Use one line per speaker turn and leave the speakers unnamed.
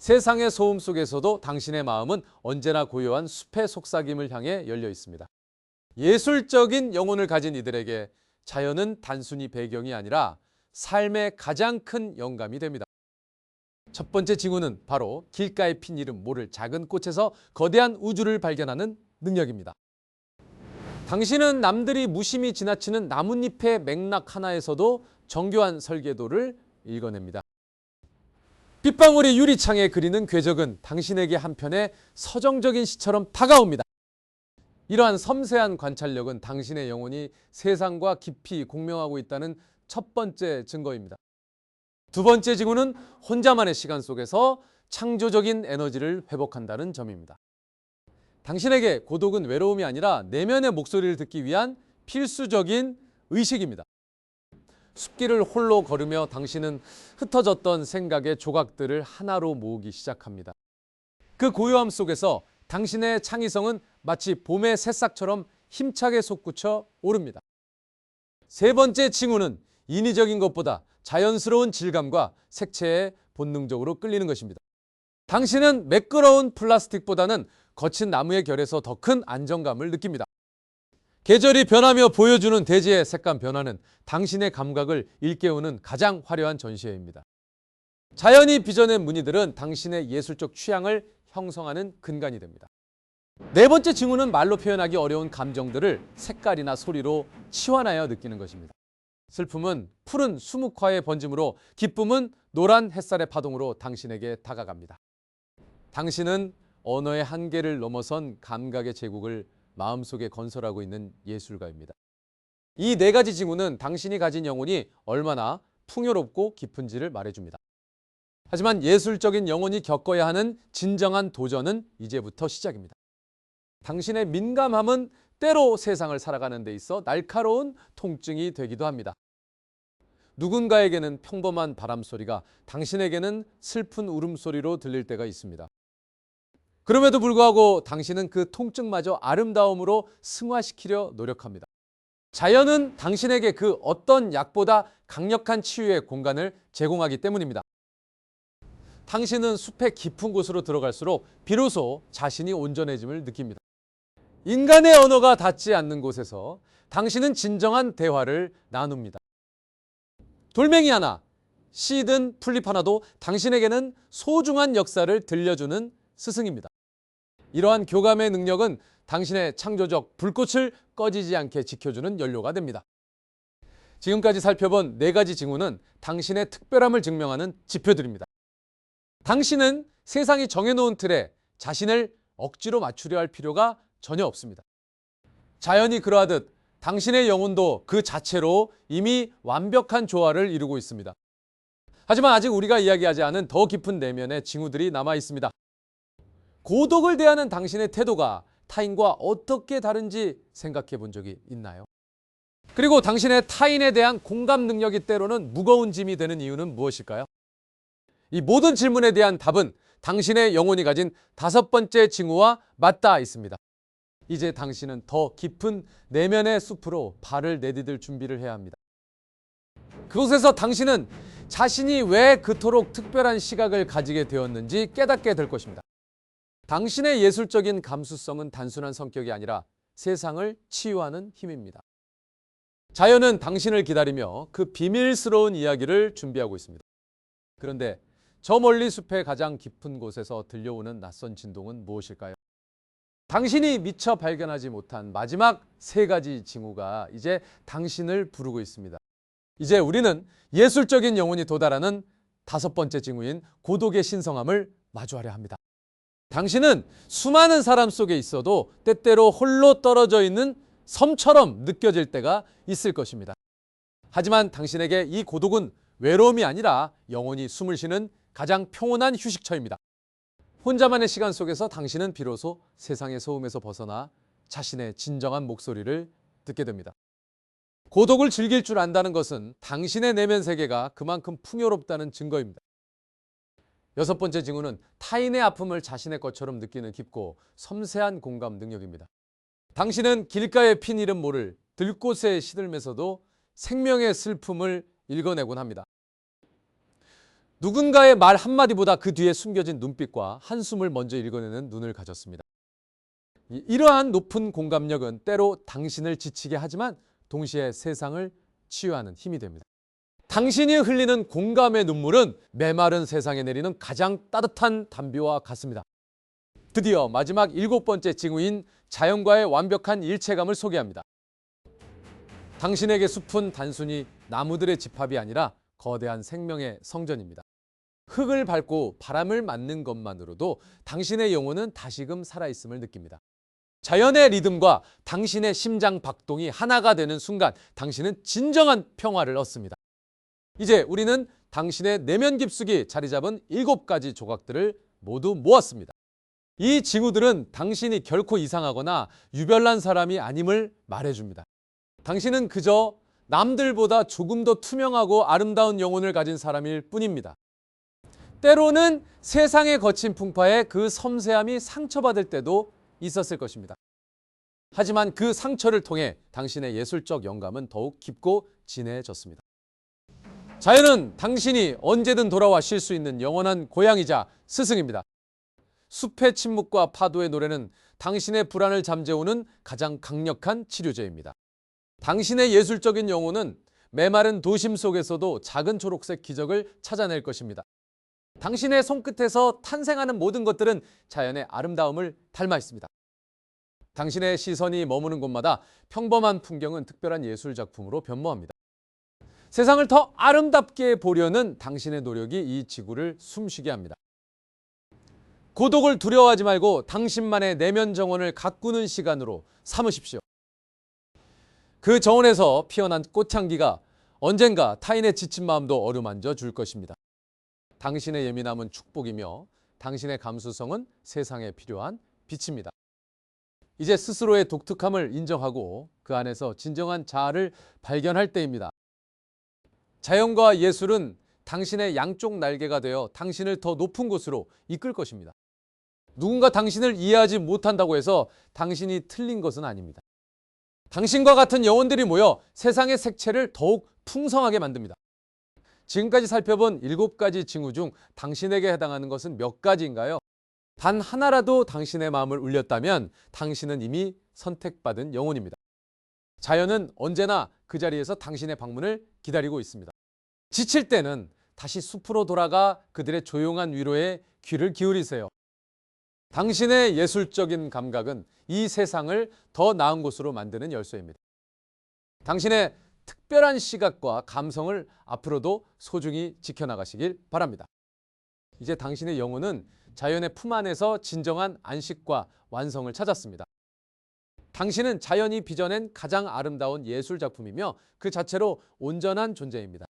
세상의 소음 속에서도 당신의 마음은 언제나 고요한 숲의 속삭임을 향해 열려 있습니다. 예술적인 영혼을 가진 이들에게 자연은 단순히 배경이 아니라 삶의 가장 큰 영감이 됩니다. 첫 번째 징후는 바로 길가에 핀 이름 모를 작은 꽃에서 거대한 우주를 발견하는 능력입니다. 당신은 남들이 무심히 지나치는 나뭇잎의 맥락 하나에서도 정교한 설계도를 읽어냅니다. 빗방울이 유리창에 그리는 궤적은 당신에게 한편의 서정적인 시처럼 다가옵니다. 이러한 섬세한 관찰력은 당신의 영혼이 세상과 깊이 공명하고 있다는 첫 번째 증거입니다. 두 번째 징후는 혼자만의 시간 속에서 창조적인 에너지를 회복한다는 점입니다. 당신에게 고독은 외로움이 아니라 내면의 목소리를 듣기 위한 필수적인 의식입니다. 숲길을 홀로 걸으며 당신은 흩어졌던 생각의 조각들을 하나로 모으기 시작합니다. 그 고요함 속에서 당신의 창의성은 마치 봄의 새싹처럼 힘차게 솟구쳐 오릅니다. 세 번째 징후는 인위적인 것보다 자연스러운 질감과 색채에 본능적으로 끌리는 것입니다. 당신은 매끄러운 플라스틱보다는 거친 나무의 결에서 더 큰 안정감을 느낍니다. 계절이 변하며 보여주는 대지의 색감 변화는 당신의 감각을 일깨우는 가장 화려한 전시회입니다. 자연이 빚어낸 무늬들은 당신의 예술적 취향을 형성하는 근간이 됩니다. 네 번째 징후는 말로 표현하기 어려운 감정들을 색깔이나 소리로 치환하여 느끼는 것입니다. 슬픔은 푸른 수묵화의 번짐으로, 기쁨은 노란 햇살의 파동으로 당신에게 다가갑니다. 당신은 언어의 한계를 넘어선 감각의 제국을 마음속에 건설하고 있는 예술가입니다. 이 네 가지 징후는 당신이 가진 영혼이 얼마나 풍요롭고 깊은지를 말해줍니다. 하지만 예술적인 영혼이 겪어야 하는 진정한 도전은 이제부터 시작입니다. 당신의 민감함은 때로 세상을 살아가는 데 있어 날카로운 통증이 되기도 합니다. 누군가에게는 평범한 바람소리가 당신에게는 슬픈 울음소리로 들릴 때가 있습니다. 그럼에도 불구하고 당신은 그 통증마저 아름다움으로 승화시키려 노력합니다. 자연은 당신에게 그 어떤 약보다 강력한 치유의 공간을 제공하기 때문입니다. 당신은 숲의 깊은 곳으로 들어갈수록 비로소 자신이 온전해짐을 느낍니다. 인간의 언어가 닿지 않는 곳에서 당신은 진정한 대화를 나눕니다. 돌멩이 하나, 씨든 풀잎 하나도 당신에게는 소중한 역사를 들려주는 스승입니다. 이러한 교감의 능력은 당신의 창조적 불꽃을 꺼지지 않게 지켜주는 연료가 됩니다. 지금까지 살펴본 네 가지 징후는 당신의 특별함을 증명하는 지표들입니다. 당신은 세상이 정해놓은 틀에 자신을 억지로 맞추려 할 필요가 전혀 없습니다. 자연이 그러하듯 당신의 영혼도 그 자체로 이미 완벽한 조화를 이루고 있습니다. 하지만 아직 우리가 이야기하지 않은 더 깊은 내면의 징후들이 남아 있습니다. 고독을 대하는 당신의 태도가 타인과 어떻게 다른지 생각해 본 적이 있나요? 그리고 당신의 타인에 대한 공감 능력이 때로는 무거운 짐이 되는 이유는 무엇일까요? 이 모든 질문에 대한 답은 당신의 영혼이 가진 다섯 번째 징후와 맞닿아 있습니다. 이제 당신은 더 깊은 내면의 숲으로 발을 내디딜 준비를 해야 합니다. 그곳에서 당신은 자신이 왜 그토록 특별한 시각을 가지게 되었는지 깨닫게 될 것입니다. 당신의 예술적인 감수성은 단순한 성격이 아니라 세상을 치유하는 힘입니다. 자연은 당신을 기다리며 그 비밀스러운 이야기를 준비하고 있습니다. 그런데 저 멀리 숲의 가장 깊은 곳에서 들려오는 낯선 진동은 무엇일까요? 당신이 미처 발견하지 못한 마지막 세 가지 징후가 이제 당신을 부르고 있습니다. 이제 우리는 예술적인 영혼이 도달하는 다섯 번째 징후인 고독의 신성함을 마주하려 합니다. 당신은 수많은 사람 속에 있어도 때때로 홀로 떨어져 있는 섬처럼 느껴질 때가 있을 것입니다. 하지만 당신에게 이 고독은 외로움이 아니라 영혼이 숨을 쉬는 가장 평온한 휴식처입니다. 혼자만의 시간 속에서 당신은 비로소 세상의 소음에서 벗어나 자신의 진정한 목소리를 듣게 됩니다. 고독을 즐길 줄 안다는 것은 당신의 내면 세계가 그만큼 풍요롭다는 증거입니다. 여섯 번째 징후는 타인의 아픔을 자신의 것처럼 느끼는 깊고 섬세한 공감 능력입니다. 당신은 길가에 핀 이름 모를 들꽃에 시들면서도 생명의 슬픔을 읽어내곤 합니다. 누군가의 말 한마디보다 그 뒤에 숨겨진 눈빛과 한숨을 먼저 읽어내는 눈을 가졌습니다. 이러한 높은 공감력은 때로 당신을 지치게 하지만 동시에 세상을 치유하는 힘이 됩니다. 당신이 흘리는 공감의 눈물은 메마른 세상에 내리는 가장 따뜻한 담비와 같습니다. 드디어 마지막 7번째 징후인 자연과의 완벽한 일체감을 소개합니다. 당신에게 숲은 단순히 나무들의 집합이 아니라 거대한 생명의 성전입니다. 흙을 밟고 바람을 맞는 것만으로도 당신의 영혼은 다시금 살아있음을 느낍니다. 자연의 리듬과 당신의 심장 박동이 하나가 되는 순간 당신은 진정한 평화를 얻습니다. 이제 우리는 당신의 내면 깊숙이 자리 잡은 7가지 조각들을 모두 모았습니다. 이 징후들은 당신이 결코 이상하거나 유별난 사람이 아님을 말해줍니다. 당신은 그저 남들보다 조금 더 투명하고 아름다운 영혼을 가진 사람일 뿐입니다. 때로는 세상의 거친 풍파에 그 섬세함이 상처받을 때도 있었을 것입니다. 하지만 그 상처를 통해 당신의 예술적 영감은 더욱 깊고 진해졌습니다. 자연은 당신이 언제든 돌아와 쉴 수 있는 영원한 고향이자 스승입니다. 숲의 침묵과 파도의 노래는 당신의 불안을 잠재우는 가장 강력한 치료제입니다. 당신의 예술적인 영혼은 메마른 도심 속에서도 작은 초록색 기적을 찾아낼 것입니다. 당신의 손끝에서 탄생하는 모든 것들은 자연의 아름다움을 닮아 있습니다. 당신의 시선이 머무는 곳마다 평범한 풍경은 특별한 예술 작품으로 변모합니다. 세상을 더 아름답게 보려는 당신의 노력이 이 지구를 숨쉬게 합니다. 고독을 두려워하지 말고 당신만의 내면 정원을 가꾸는 시간으로 삼으십시오. 그 정원에서 피어난 꽃향기가 언젠가 타인의 지친 마음도 어루만져 줄 것입니다. 당신의 예민함은 축복이며 당신의 감수성은 세상에 필요한 빛입니다. 이제 스스로의 독특함을 인정하고 그 안에서 진정한 자아를 발견할 때입니다. 자연과 예술은 당신의 양쪽 날개가 되어 당신을 더 높은 곳으로 이끌 것입니다. 누군가 당신을 이해하지 못한다고 해서 당신이 틀린 것은 아닙니다. 당신과 같은 영혼들이 모여 세상의 색채를 더욱 풍성하게 만듭니다. 지금까지 살펴본 7가지 징후 중 당신에게 해당하는 것은 몇 가지인가요? 단 하나라도 당신의 마음을 울렸다면 당신은 이미 선택받은 영혼입니다. 자연은 언제나 그 자리에서 당신의 방문을 기다리고 있습니다. 지칠 때는 다시 숲으로 돌아가 그들의 조용한 위로에 귀를 기울이세요. 당신의 예술적인 감각은 이 세상을 더 나은 곳으로 만드는 열쇠입니다. 당신의 특별한 시각과 감성을 앞으로도 소중히 지켜나가시길 바랍니다. 이제 당신의 영혼은 자연의 품 안에서 진정한 안식과 완성을 찾았습니다. 당신은 자연이 빚어낸 가장 아름다운 예술 작품이며 그 자체로 온전한 존재입니다.